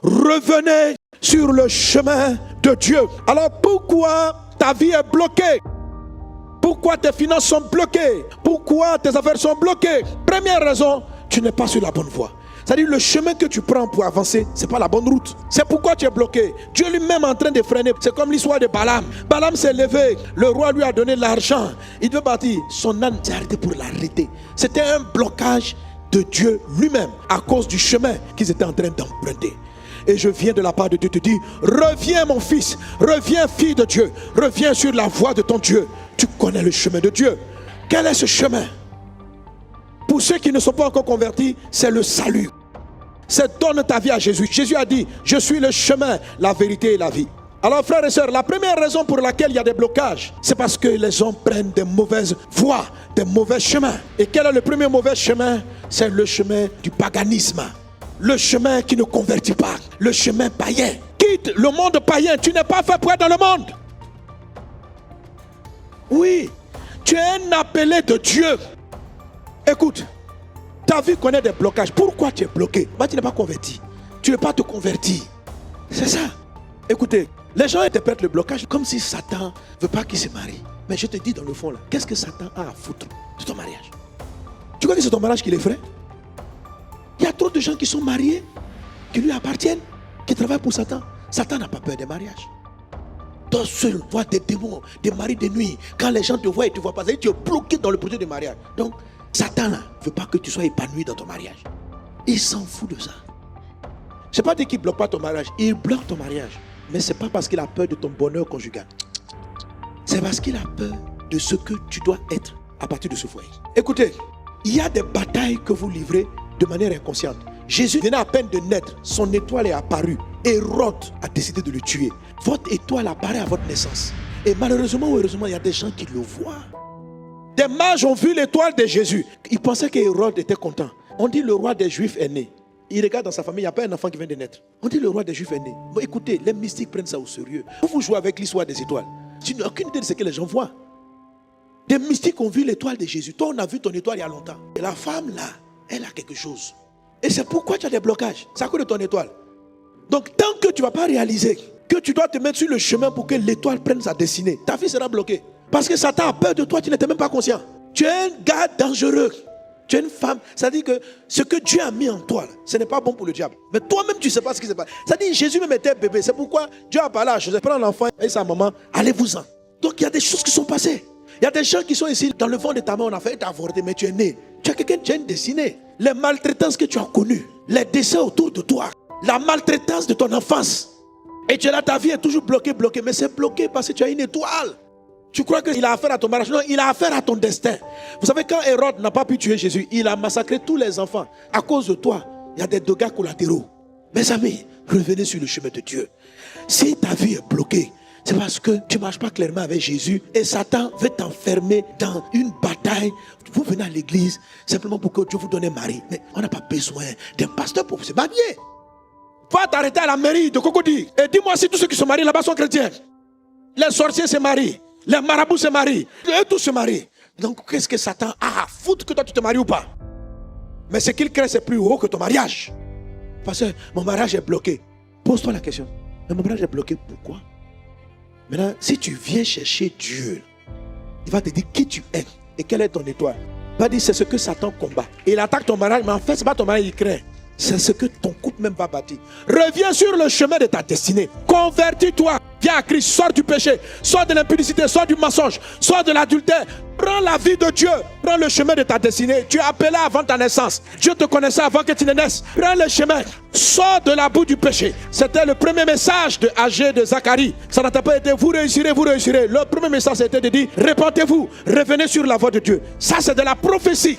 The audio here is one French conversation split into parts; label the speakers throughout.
Speaker 1: revenez sur le chemin de Dieu. Alors pourquoi ta vie est bloquée? Pourquoi tes finances sont bloquées? Pourquoi tes affaires sont bloquées? Première raison, tu n'es pas sur la bonne voie. C'est-à-dire le chemin que tu prends pour avancer, ce n'est pas la bonne route. C'est pourquoi tu es bloqué. Dieu lui-même est en train de freiner. C'est comme l'histoire de Balaam. Balaam s'est levé. Le roi lui a donné l'argent. Il devait partir. Son âne s'est arrêté pour l'arrêter. C'était un blocage de Dieu lui-même à cause du chemin qu'ils étaient en train d'emprunter. Et je viens de la part de Dieu te dire, reviens mon fils, reviens fille de Dieu, reviens sur la voie de ton Dieu. Tu connais le chemin de Dieu. Quel est ce chemin? Pour ceux qui ne sont pas encore convertis, c'est le salut. C'est donne ta vie à Jésus. Jésus a dit, je suis le chemin, la vérité et la vie. Alors frères et sœurs, la première raison pour laquelle il y a des blocages, c'est parce que les hommes prennent des mauvaises voies, des mauvais chemins. Et quel est le premier mauvais chemin? C'est le chemin du paganisme. Le chemin qui ne convertit pas, le chemin païen. Quitte le monde païen, tu n'es pas fait pour être dans le monde. Oui, tu es un appelé de Dieu. Écoute, ta vie connaît des blocages. Pourquoi tu es bloqué? Tu n'es pas converti. Tu ne veux pas te convertir. C'est ça. Écoutez, les gens interprètent le blocage comme si Satan ne veut pas qu'il se marie. Mais je te dis dans le fond là, qu'est-ce que Satan a à foutre de ton mariage? Tu crois que c'est ton mariage qui l'effraie? Il y a trop de gens qui sont mariés, qui lui appartiennent, qui travaillent pour Satan. Satan n'a pas peur des mariages. Toi seul vois des démons, des maris de nuit. Quand les gens te voient et tu ne vois pas, tu es bloqué dans le projet de mariage. Donc, Satan ne veut pas que tu sois épanoui dans ton mariage. Il s'en fout de ça. Je ne sais pas dire qu'il ne bloque pas ton mariage. Il bloque ton mariage. Mais ce n'est pas parce qu'il a peur de ton bonheur conjugal. C'est parce qu'il a peur de ce que tu dois être à partir de ce foyer. Écoutez, il y a des batailles que vous livrez de manière inconsciente. Jésus venait à peine de naître, son étoile est apparue. Hérode a décidé de le tuer. Votre étoile apparaît à votre naissance. Et malheureusement ou heureusement, il y a des gens qui le voient. Des mages ont vu l'étoile de Jésus. Ils pensaient qu'Hérode était content. On dit le roi des Juifs est né. Il regarde dans sa famille, il n'y a pas un enfant qui vient de naître. On dit le roi des Juifs est né. Bon, écoutez, les mystiques prennent ça au sérieux. Vous jouez avec l'histoire des étoiles. Tu n'as aucune idée de ce que les gens voient. Des mystiques ont vu l'étoile de Jésus. Toi, on a vu ton étoile il y a longtemps. Et la femme là, elle a quelque chose. Et c'est pourquoi tu as des blocages. C'est à cause de ton étoile. Donc tant que tu ne vas pas réaliser que tu dois te mettre sur le chemin pour que l'étoile prenne sa destinée, ta vie sera bloquée. Parce que Satan a peur de toi, tu n'étais même pas conscient. Tu es un gars dangereux. Tu es une femme. Ça dit que ce que Dieu a mis en toi, ce n'est pas bon pour le diable. Mais toi-même, tu ne sais pas ce qui se passe. Ça dit Jésus même était bébé. C'est pourquoi Dieu a parlé à Joseph. Prends l'enfant et sa maman, allez-vous-en. Donc il y a des choses qui sont passées. Il y a des gens qui sont ici, dans le ventre de ta mère, on a fait t'avorter, mais tu es né. Tu as quelqu'un, tu as une destinée. Les maltraitances que tu as connues, les décès autour de toi, la maltraitance de ton enfance. Et tu es là, ta vie est toujours bloquée, mais c'est bloqué parce que tu as une étoile. Tu crois qu'il a affaire à ton mariage? Non, il a affaire à ton destin. Vous savez, quand Hérode n'a pas pu tuer Jésus, il a massacré tous les enfants. À cause de toi, il y a des dégâts collatéraux. Mes amis, revenez sur le chemin de Dieu. Si ta vie est bloquée, c'est parce que tu ne marches pas clairement avec Jésus et Satan veut t'enfermer dans une bataille. Vous venez à l'église simplement pour que Dieu vous donne un mari. Mais on n'a pas besoin d'un pasteur pour se marier. Va t'arrêter à la mairie de Cocody et dis-moi si tous ceux qui se marient là-bas sont chrétiens. Les sorciers se marient, les marabouts se marient, eux tous se marient. Donc qu'est-ce que Satan a à foutre que toi tu te maries ou pas? Mais ce qu'il crée c'est plus haut que ton mariage. Parce que mon mariage est bloqué. Pose-toi la question. Mais mon mariage est bloqué, pourquoi? Maintenant, si tu viens chercher Dieu, il va te dire qui tu es et quelle est ton étoile. Il va dire c'est ce que Satan combat. Et il attaque ton mariage, mais en fait, ce n'est pas ton mariage qu'il craint. C'est ce que ton couple même va bâtir. Reviens sur le chemin de ta destinée. Convertis-toi. Viens à Christ. Sors du péché. Sors de l'impudicité. Sors du mensonge. Sors de l'adultère. Prends la vie de Dieu. Prends le chemin de ta destinée. Tu es appelé avant ta naissance. Dieu te connaissait avant que tu ne naisses. Prends le chemin. Sors de la boue du péché. C'était le premier message de Agé de Zacharie. Ça n'a pas été vous réussirez, vous réussirez. Le premier message c'était de dire répentez-vous. Revenez sur la voie de Dieu. Ça c'est de la prophétie.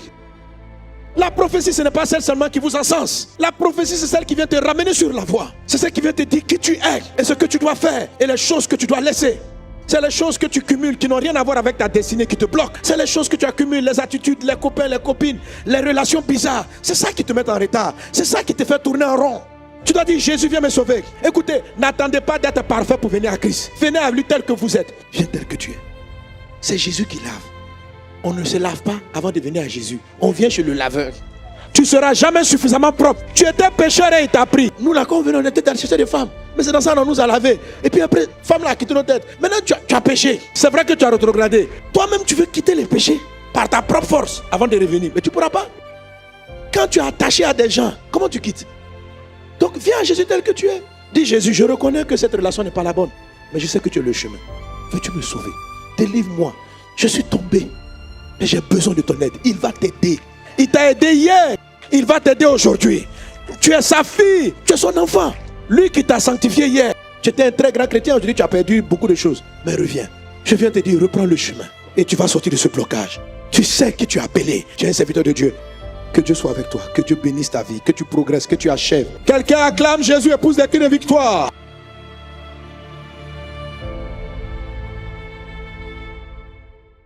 Speaker 1: La prophétie, ce n'est pas celle seulement qui vous encense. La prophétie, c'est celle qui vient te ramener sur la voie. C'est celle qui vient te dire qui tu es et ce que tu dois faire et les choses que tu dois laisser. C'est les choses que tu cumules qui n'ont rien à voir avec ta destinée qui te bloquent. C'est les choses que tu accumules, les attitudes, les copains, les copines, les relations bizarres. C'est ça qui te met en retard. C'est ça qui te fait tourner en rond. Tu dois dire, Jésus vient me sauver. Écoutez, n'attendez pas d'être parfait pour venir à Christ. Venez à lui tel que vous êtes. Viens tel que tu es. C'est Jésus qui lave. On ne se lave pas avant de venir à Jésus. On vient chez le laveur. tu ne seras jamais suffisamment propre. Tu étais pécheur et il t'a pris. Nous, là, quand on venait, on était allé chercher des femmes. Mais c'est dans ça qu'on nous a lavé. Et puis après, femme là a quitté nos têtes. Maintenant, tu as péché. C'est vrai que tu as rétrogradé. Toi-même, tu veux quitter les péchés par ta propre force avant de revenir. Mais tu ne pourras pas. Quand tu es attaché à des gens, comment tu quittes? Donc, viens à Jésus tel que tu es. Dis Jésus, je reconnais que cette relation n'est pas la bonne. Mais je sais que tu es le chemin. Veux-tu me sauver? Délivre-moi. Je suis tombé. Mais j'ai besoin de ton aide. Il va t'aider. Il t'a aidé hier. Il va t'aider aujourd'hui. Tu es sa fille. Tu es son enfant. Lui qui t'a sanctifié hier. Tu étais un très grand chrétien. Aujourd'hui, tu as perdu beaucoup de choses. Mais reviens. Je viens te dire, reprends le chemin. Et tu vas sortir de ce blocage. Tu sais que tu es appelé. Tu es un serviteur de Dieu. Que Dieu soit avec toi. Que Dieu bénisse ta vie. Que tu progresses. Que tu achèves. Quelqu'un acclame Jésus, épouse des cris de victoire.